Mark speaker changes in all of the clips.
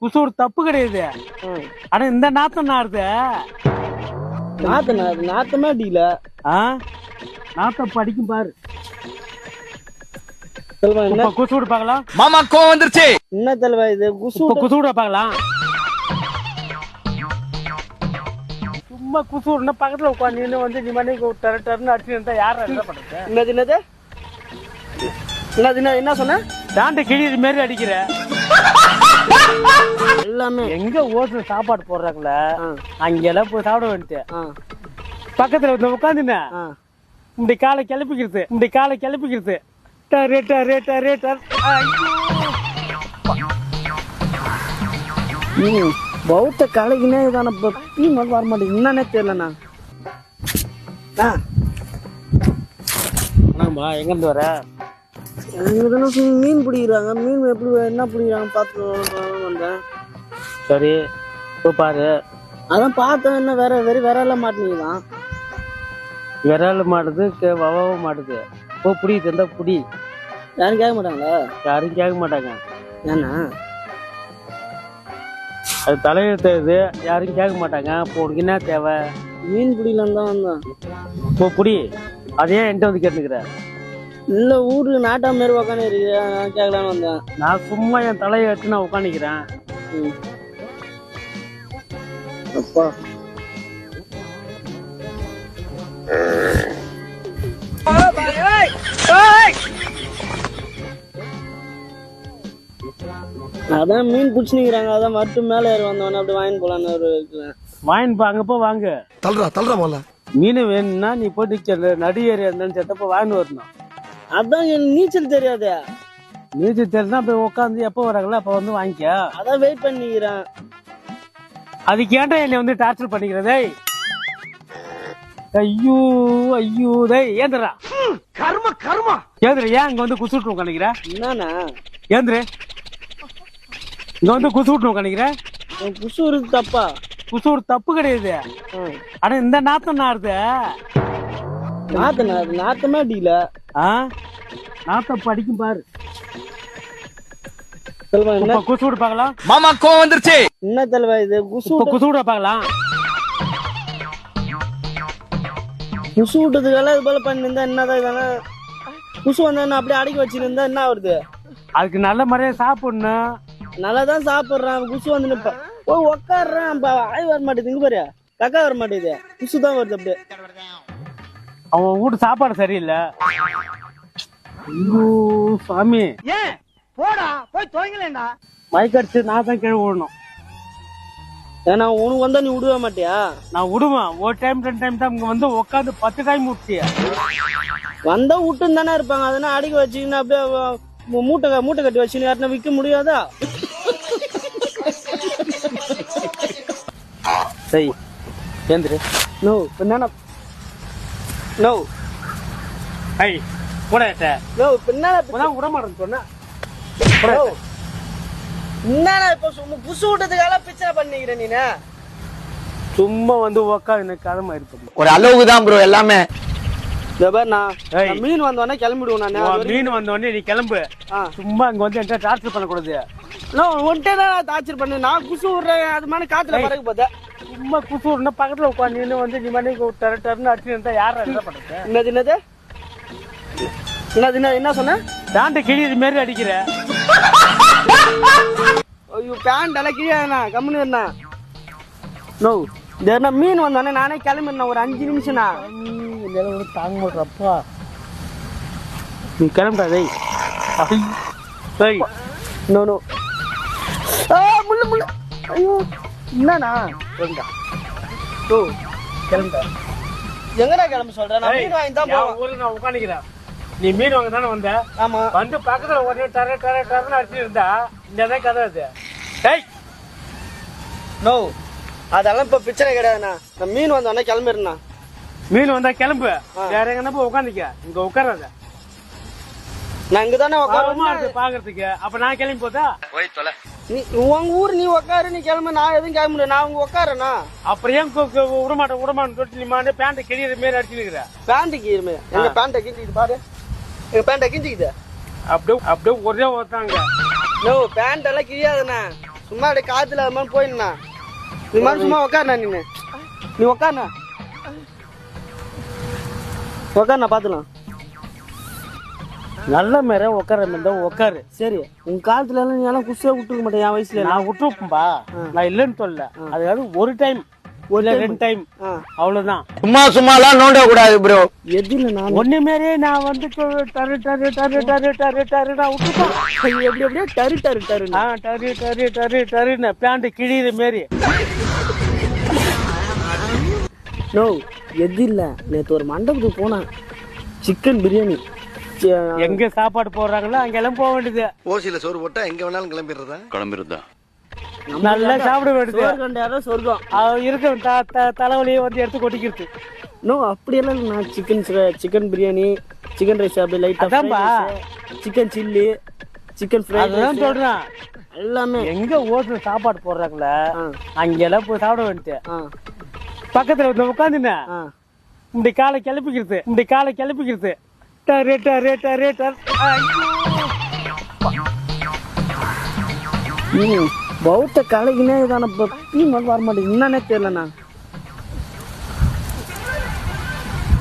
Speaker 1: குசூர் தப்பு கிடையாது. ஆனா இந்த நாத்தம் நாடுது.
Speaker 2: நாத்தமே அடிக்கல.
Speaker 1: நாத்தம் படிக்கும் பாரு.
Speaker 2: செல்வா என்ன
Speaker 1: குசூடு பார்க்கலாம்.
Speaker 3: மாமா கோவம் வந்துருச்சு.
Speaker 2: என்ன செல்வா இது
Speaker 1: குசூட பார்க்கலாம். சும்மா குசூர்னா பக்கத்துல உட்காந்து வந்து நீ மணி டர்னு அடிச்சு இருந்தா யாரும் என்ன பண்றது?
Speaker 2: என்னது என்ன சொன்ன?
Speaker 1: தாண்டி கிழிது மாரி அடிக்கிற.
Speaker 2: எல்லாமே
Speaker 1: எங்க ஓட்டுல சாப்பாடு போடுறாங்கள அங்கெல்லாம் போய் சாப்பிட வேண்டிய பக்கத்துல வந்து உட்காந்துன இப்படி காலை கிளப்பிக்கிறது
Speaker 2: பௌத்த கலைக்குனே இதான வர மாட்டேங்குது. என்னன்னே தெரியலண்ணா.
Speaker 1: எங்க இருந்து வர?
Speaker 2: மீன் பிடிக்கிறாங்க. மீன் எப்படி என்ன பிடிக்கிறாங்க பார்த்து வந்தேன்.
Speaker 1: சரி பாரு.
Speaker 2: அதான் பார்த்தேன். என்ன வேற எல்லாம் மாட்டினீங்கதான்.
Speaker 1: விரல் மாட்டுது வவவும் மாட்டுது. புடி தந்தா புடி.
Speaker 2: யாரும் கேட்க மாட்டாங்களா?
Speaker 1: யாரும் கேட்க மாட்டாங்க.
Speaker 2: ஏன்னா
Speaker 1: அது தலையெழுத்து இது. யாரும் கேட்க மாட்டாங்க. இப்போ உனக்கு என்ன தேவை?
Speaker 2: மீன் பிடிக்கலாம் தான் வந்தேன்.
Speaker 1: இப்போ புடி. அதையே என்கிட்ட வந்து கேட்டுக்கிற.
Speaker 2: இல்ல ஊர்ல நாட்டா மாரி உக்காந்து கேட்கலான்னு வந்தேன்.
Speaker 1: நான் சும்மா என் தலையை எடுத்து நான் உட்காந்துக்கிறேன்.
Speaker 2: அப்பா அதான் மீன் பிடிச்சுக்கிறாங்க. அதான் மட்டும் மேல ஏறி வந்தவன அப்படி வாங்கிட்டு போலான்னு ஒரு
Speaker 1: வாங்கிப்பா. அங்கப்போ வாங்க.
Speaker 3: தள்ளுறா போல.
Speaker 1: மீன் வேணும்னா நீ போயிட்டு நடு ஏறி இருந்தாலும் செத்தப்ப வாங்கிட்டு வரணும்.
Speaker 2: அதான் எனக்கு நீச்சல் தெரியாது.
Speaker 1: நீச்சல் தெரிஞ்சா போய் உட்காந்து எப்போ வராங்களோ அப்ப வந்து வாங்கிக்க.
Speaker 2: அதான் வெயிட் பண்ணிக்கிறேன்.
Speaker 1: அதுக்கு ஏன்டா என்னை வந்து டார்ச்சர் பண்ணிக்கிறதே? ஐயோ டேய் ஏந்திரா. கர்ம ஏந்திர. ஏன் இங்க வந்து குசுட்டு உட்காந்துக்கிற?
Speaker 2: என்னண்ணா
Speaker 1: ஏந்திரு. இங்க வந்து குசுட்டு உட்காந்துக்கிற.
Speaker 2: குசூரு தப்பா?
Speaker 1: குசூர் தப்பு கிடையாது. ஆனா இந்த நாத்தம் நாடுது.
Speaker 2: நாத்தமே அடிக்கல.
Speaker 1: நாத்தம் படிக்கும் பாரு.
Speaker 2: செல்வா என்ன
Speaker 1: குசூடு பார்க்கலாம்.
Speaker 3: மாமா கோவம் வந்துருச்சு.
Speaker 2: என்ன செல்வா இது
Speaker 1: குசூட பார்க்கலாம்.
Speaker 2: குசு விட்டதுக்கெல்லாம் இது போல பண்ணிருந்தா என்னதான் இதெல்லாம் குசு வந்தா அப்படியே அடக்கி வச்சிருந்தா என்ன ஆகுது?
Speaker 1: அதுக்கு நல்ல முறையா சாப்பிடணும்.
Speaker 2: நல்லாதான் சாப்பிடுறான். குசு வந்து போய் உக்காடுறான். ஆய் வர மாட்டேது. இங்க பாரு கக்கா வர மாட்டேது. குசு தான் வருது அப்படியே.
Speaker 1: அவன் வீட்டு சாப்பாடு சரியில்லை. ஐயோ சாமி.
Speaker 4: ஏன் போடா போய் துவங்கலேண்டா.
Speaker 1: மயக்கடிச்சு நான் தான் கீழே விடணும்.
Speaker 2: ஏன்னா உனக்கு வந்தா நீ விடுவே மாட்டியா?
Speaker 1: நான் விடுவேன். ஒரு டைம் 2 டைம் தான் இங்க வந்து உட்காந்து 10 டைம் விட்டியா.
Speaker 2: வந்தா விட்டுன்னு தானே இருப்பாங்க. அதனால அடிக்க வச்சுக்கின்னு அப்படியே மூட்டை கட்டி வச்சுன்னு யாருன்னா விற்க முடியாதா?
Speaker 1: சரி ஏந்திரு.
Speaker 2: நோ என்னன்னா நோ
Speaker 1: ஐ போடட்ட.
Speaker 2: நோ என்னன்னா
Speaker 1: விட மாட்டேன்னு சொன்ன.
Speaker 2: என்னன்னா இப்ப சும்மா புசு விட்டதுக்காக பிச்சை பண்ணிக்கிற நீனு.
Speaker 1: சும்மா வந்து உக்காந்து எனக்கு கதமா இருப்பது
Speaker 3: ஒரு அளவுக்கு தான் ப்ரோ எல்லாமே.
Speaker 2: நான் மீன் வந்தோடனே கிளம்பிடுவோம். நான்
Speaker 1: மீன் வந்தோடனே நீ கிளம்பு. சும்மா இங்க வந்து என்கிட்ட டார்ச்சர் பண்ணக்கூடாது.
Speaker 2: ஒன்ட்டே தான் டார்ச்சர் பண்ணு. நான் குசு விடுறேன். அது மாதிரி காத்துல பறக்க போதேன்.
Speaker 1: சும்மா குசு விடுனா பக்கத்துல உட்காந்து வந்து நீ மணி டர்னு அடிச்சு இருந்தா யாரும் என்ன பண்றது?
Speaker 2: என்ன சொன்ன?
Speaker 1: தாண்டி கிழிது மாரி அடிக்கிற.
Speaker 2: ஐயோ பேண்ட் எல்லாம் கிழியாதுண்ணா. கம்முன்னு இருந்தா நோ. மீன் வந்தோடனே நானே கிளம்பிடுறேன். ஒரு 5 நிமிஷம்ண்ணா.
Speaker 1: தாங்க மாட்டப்பா. நீ கிளம்பாதே.
Speaker 2: No no. முள்ளு ஐயோ என்னண்ணா
Speaker 1: கிளம்பா.
Speaker 2: எங்கடா கிளம்ப சொல்றேன்? நான் மீன் வாங்கி தான் போவேன்.
Speaker 1: ஊருக்கு நான் உட்காந்துக்கிறேன். நீ மீன் வாங்க தானே வந்த?
Speaker 2: ஆமா.
Speaker 1: வந்து பக்கத்துல உடனே டர்னு அடிச்சு இருந்தா இந்த கதை அது.
Speaker 2: நோ அதெல்லாம் இப்ப பிரச்சனை கிடையாதுண்ணா. நான் மீன் வந்தோடனே கிளம்பிடுறேண்ணா.
Speaker 1: மீன் வந்தா கிளம்பு. வேற எங்கன்னா போய் உட்காந்துக்க. இங்க உட்காராத.
Speaker 2: நான் இங்கதானே உட்காரு
Speaker 1: பாக்குறதுக்கு. அப்ப நான் கிளம்பி போதா?
Speaker 2: நீ உங்க ஊர் நீ உட்காரு. நீ கிளம்பு. நான் எதுவும் கிளம்ப முடியாது. நான் உங்க உட்காரண்ணா.
Speaker 1: அப்புறம் ஏன் விடமாட்டேன்னு சொல்லிட்டு நீ மாட்டே பேண்ட் கிழியிற மாரி அடிச்சுக்கிற.
Speaker 2: பேண்ட் கீழுமே. எங்க பேண்ட கிஞ்சிக்குது பாரு. எங்க பேண்ட கிஞ்சிக்குது.
Speaker 1: அப்படியே ஒரே ஒருத்தாங்க.
Speaker 2: நோ பேண்ட் எல்லாம் கிழியாதுண்ணா. சும்மா அப்படியே காத்துல அது மாதிரி போயிடணா நீ மாதிரி சும்மா உக்காருண்ணா நீ உக்காருண்ணா உக்காருண்ணா பாத்துலாம்
Speaker 1: நல்ல மேல உட்கார இருந்தா உட்காரு.
Speaker 2: சரி உன் காலத்துல எல்லாம் நீ எல்லாம் குஷியா விட்டுருக்க மாட்டேன் என் வயசுல
Speaker 1: நான் விட்டுருப்பேன்பா, நான் இல்லைன்னு சொல்லல. அதாவது ஒரு டைம் ஒரு 2 டைம் அவ்வளவுதான்.
Speaker 3: சும்மா சும்மாலாம் நோண்ட கூடாது ப்ரோ.
Speaker 2: எதுல நான்
Speaker 1: ஒண்ணு மாரியே நான் வந்து டரு டரு டரு டரு டரு டரு நான் விட்டுப்பேன்.
Speaker 2: எப்படி எப்படியே டரு டரு டரு
Speaker 1: டரு டரு டரு டருன்னு பேண்ட் கிழியிற மாரி.
Speaker 2: நோ எது இல்ல நேற்று ஒரு மண்டபத்துக்கு போனேன், சிக்கன் பிரியாணி.
Speaker 1: எங்க சாப்பாடு போடுறாங்களோ அங்கெல்லாம் போக வேண்டியது.
Speaker 3: ஓசியில சோறு போட்டா எங்க வேணாலும் கிளம்பிடுறதா
Speaker 1: நல்லா சாப்பிட வேண்டியது.
Speaker 2: கண்டாரோ சொர்க்கம்
Speaker 1: இருக்க தலைவலியை வந்து எடுத்து கொட்டிக்கிறது.
Speaker 2: நோ அப்படியெல்லாம் இல்லை. நான் சிக்கன் பிரியாணி, சிக்கன் ரைஸ், அப்படி லைட்டா சிக்கன் சில்லி, சிக்கன் ஃப்ரை,
Speaker 1: அதுதான் சொல்றேன்.
Speaker 2: எல்லாமே
Speaker 1: எங்க ஓட்டுல சாப்பாடு போடுறாங்களே அங்கெல்லாம் போய் சாப்பிட வேண்டியது. பக்கத்துல வந்து உட்காந்துன இப்படி காலை கிளப்பிக்கிறது டரு டரு டரு டரு.
Speaker 2: பௌத்த கலைக்குனே இதான பீ மட்டும் வர மாட்டேங்குது, என்னன்னே தெரியலண்ணா.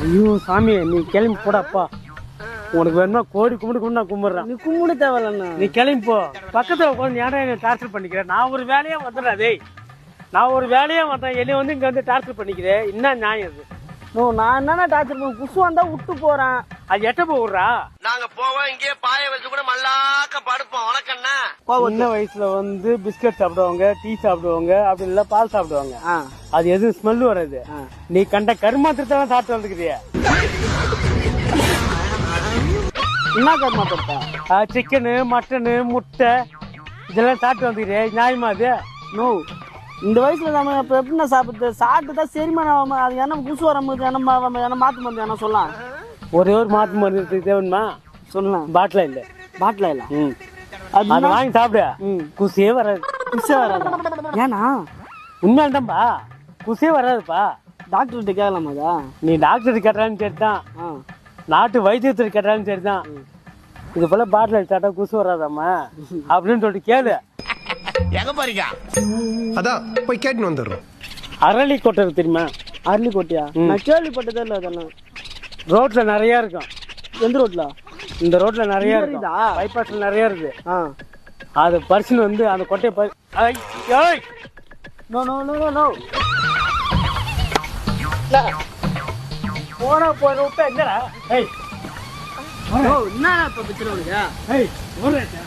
Speaker 1: ஐயோ சாமி, நீ கிளம்பி போடாப்பா. உனக்கு வேணுமா கோடி கும்பிடு நான் கும்பிடுறேன்.
Speaker 2: நீ கும்பிட தேவையில்லண்ணா,
Speaker 1: நீ கிளம்பி போ. பக்கத்துல உட்காந்து ஏன்னா என்ன டார்ச்சர் பண்ணிக்கிறேன்? நான் ஒரு வேலையா வந்துடுறேன். டேய் நான் ஒரு வேலையா வந்தேன், என்னை வந்து இங்க வந்து டார்ச்சர் பண்ணிக்கிறேன். என்ன நியாயம் இது?
Speaker 2: நோ நான் என்னன்னா டார்ச்சர் பண்ண குசு வந்தா விட்டு போறேன்.
Speaker 1: அது எட்ட போடுறா?
Speaker 3: நாங்க போவோம், இங்கே பாய வச்சு கூட மல்லாக்க படுப்போம். உனக்கண்ணா
Speaker 1: சின்ன வயசுல வந்து பிஸ்கட் சாப்பிடுவாங்க, டீ சாப்பிடுவாங்க, அப்படி இல்ல பால் சாப்பிடுவாங்க. அது எதுவும் ஸ்மெல் வராது. நீ கண்ட கருமாத்திரத்தை சாப்பிட்டு வந்துக்கிறிய.
Speaker 2: என்ன கருமாத்திரத்தா?
Speaker 1: சிக்கனு, மட்டனு, முட்டை இதெல்லாம் சாப்பிட்டு வந்துக்கிறிய. நியாயமா அது?
Speaker 2: நோ இந்த வயசுல நம்ம இப்ப எப்படின்னா சாப்பிட்டு தான் சரிமான அது என்ன குசு வரும்போது என்ன மாத்து மருந்து என்ன சொல்லலாம்.
Speaker 1: ஒரே ஒரு மாத்து மருந்து தேவணுமா
Speaker 2: சொல்லலாம்.
Speaker 1: பாட்டில இல்ல,
Speaker 2: பாட்டில இல்ல
Speaker 1: அது வாங்கி சாப்பிடு. குசியே வராது.
Speaker 2: குசே வராது. ஏன்னா
Speaker 1: உண்மையால்தான்பா, குசியே வராதுப்பா.
Speaker 2: டாக்டர்கிட்ட கேட்கலாமாதா?
Speaker 1: நீ டாக்டர் கேட்டாலும் சரிதான், நாட்டு வைத்தியத்தில் கேட்டாலும் சரிதான். இது போல பாட்டில் சாப்பிட்டா குசு வராதாம்மா அப்படின்னு சொல்லிட்டு கேளு.
Speaker 3: எங்க பாருங்க
Speaker 5: அதான் போய் கேட்டு வந்துடுறோம்.
Speaker 1: அரளி கொட்டை தெரியுமா?
Speaker 2: அரளி கொட்டையா? நான் கேள்விப்பட்டதே இல்லை. அதெல்லாம்
Speaker 1: ரோட்ல நிறைய இருக்கும்.
Speaker 2: எந்த ரோட்ல?
Speaker 1: இந்த ரோட்ல நிறைய இருக்கு, பைபாஸ்ல நிறைய இருக்கு. அது பர்சன் வந்து அந்த கொட்டையை
Speaker 2: நோ நோ நோ நோ
Speaker 1: போனா போய் விட்டா என்னடா?
Speaker 2: என்ன இப்ப பிரச்சனை உனக்கு?